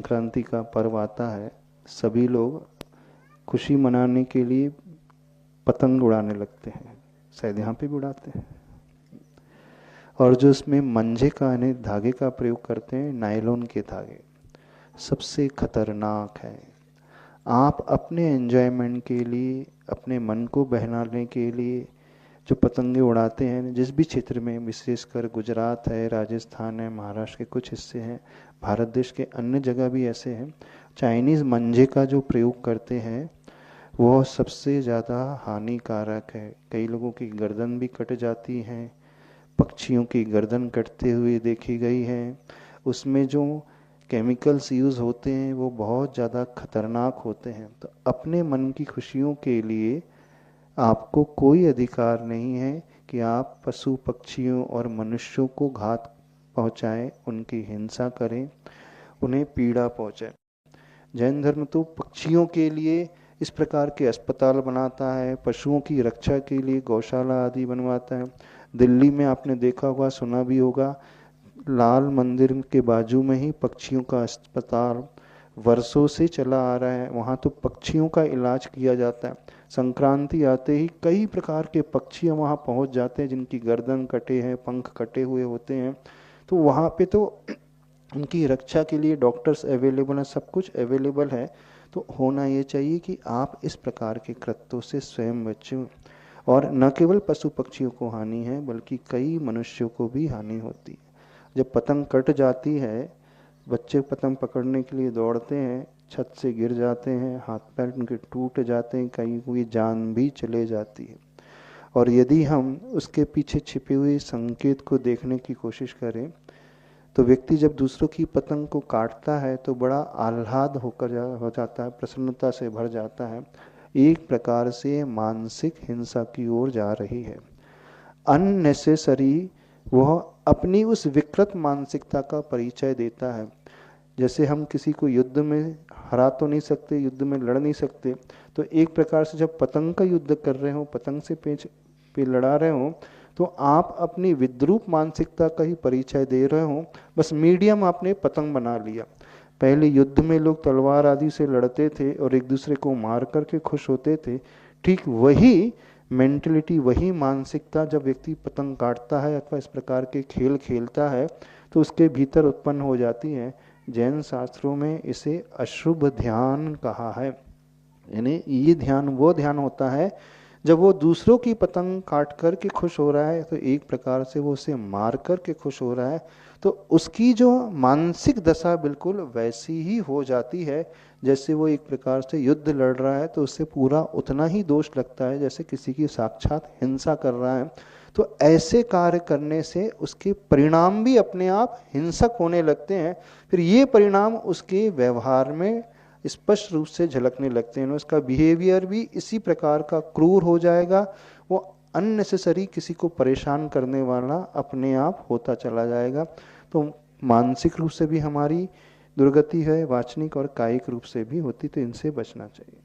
संक्रांति का पर्व आता है, सभी लोग खुशी मनाने के लिए पतंग उड़ाने लगते हैं, शायद यहाँ पे भी उड़ाते हैं। और जो इसमें मंजे का यानी धागे का प्रयोग करते हैं, नायलॉन के धागे, सबसे खतरनाक है। आप अपने एंजॉयमेंट के लिए, अपने मन को बहलाने के लिए जो पतंगे उड़ाते हैं, जिस भी क्षेत्र में, विशेषकर गुजरात है, राजस्थान है, महाराष्ट्र के कुछ हिस्से हैं, भारत देश के अन्य जगह भी ऐसे हैं, चाइनीज़ मंजे का जो प्रयोग करते हैं वो सबसे ज़्यादा हानिकारक है। कई लोगों की गर्दन भी कट जाती है, पक्षियों की गर्दन कटते हुए देखी गई है। उसमें जो केमिकल्स यूज़ होते हैं वो बहुत ज़्यादा खतरनाक होते हैं। तो अपने मन की खुशियों के लिए आपको कोई अधिकार नहीं है कि आप पशु पक्षियों और मनुष्यों को घात पहुंचाएं, उनकी हिंसा करें, उन्हें पीड़ा पहुंचाएं। जैन धर्म तो पक्षियों के लिए इस प्रकार के अस्पताल बनाता है, पशुओं की रक्षा के लिए गौशाला आदि बनवाता है। दिल्ली में आपने देखा होगा, सुना भी होगा, लाल मंदिर के बाजू में ही पक्षियों का अस्पताल वर्षों से चला आ रहा है। वहाँ तो पक्षियों का इलाज किया जाता है। संक्रांति आते ही कई प्रकार के पक्षी वहाँ पहुँच जाते हैं जिनकी गर्दन कटे हैं, पंख कटे हुए होते हैं। तो वहाँ पे तो उनकी रक्षा के लिए डॉक्टर्स अवेलेबल हैं, सब कुछ अवेलेबल है। तो होना ये चाहिए कि आप इस प्रकार के कृत्यों से स्वयं बचें। और न केवल पशु पक्षियों को हानि है, बल्कि कई मनुष्यों को भी हानि होती है। जब पतंग कट जाती है, बच्चे पतंग पकड़ने के लिए दौड़ते हैं, छत से गिर जाते हैं, हाथ पैर उनके टूट जाते हैं, कहीं कोई जान भी चले जाती है। और यदि हम उसके पीछे छिपे हुए संकेत को देखने की कोशिश करें, तो व्यक्ति जब दूसरों की पतंग को काटता है तो बड़ा आह्लाद हो जाता है, प्रसन्नता से भर जाता है। एक प्रकार से मानसिक हिंसा की ओर जा रही है। अननेसेसरी वह अपनी उस विकृत मानसिकता का परिचय देता है। जैसे हम किसी को युद्ध में हरा तो नहीं सकते, युद्ध में लड़ नहीं सकते, तो एक प्रकार से जब पतंग का युद्ध कर रहे हो, पतंग से पेच पे लड़ा रहे हो, तो आप अपनी विद्रूप मानसिकता का ही परिचय दे रहे हो। बस मीडियम आपने पतंग बना लिया। पहले युद्ध में लोग तलवार आदि से लड़ते थे और एक दूसरे को मार करके खुश होते थे। ठीक वही मेंटलिटी, वही मानसिकता जब व्यक्ति पतंग काटता है अथवा इस प्रकार के खेल खेलता है तो उसके भीतर उत्पन्न हो जाती है। जैन शास्त्रों में इसे अशुभ ध्यान कहा है। यानी ये ध्यान वो ध्यान होता है जब वो दूसरों की पतंग काट कर के खुश हो रहा है, तो एक प्रकार से वो उसे मार कर के खुश हो रहा है, तो उसकी जो मानसिक दशा बिल्कुल वैसी ही हो जाती है जैसे वो एक प्रकार से युद्ध लड़ रहा है, तो उससे पूरा उतना ही दोष लगता है जैसे किसी की साक्षात हिंसा कर रहा है। तो ऐसे कार्य करने से उसके परिणाम भी अपने आप हिंसक होने लगते हैं। फिर ये परिणाम उसके व्यवहार में स्पष्ट रूप से झलकने लगते हैं। उसका बिहेवियर भी इसी प्रकार का क्रूर हो जाएगा। वो अननेसेसरी किसी को परेशान करने वाला अपने आप होता चला जाएगा। तो मानसिक रूप से भी हमारी दुर्गति है, वाचनिक और कायिक रूप से भी होती, तो इनसे बचना चाहिए।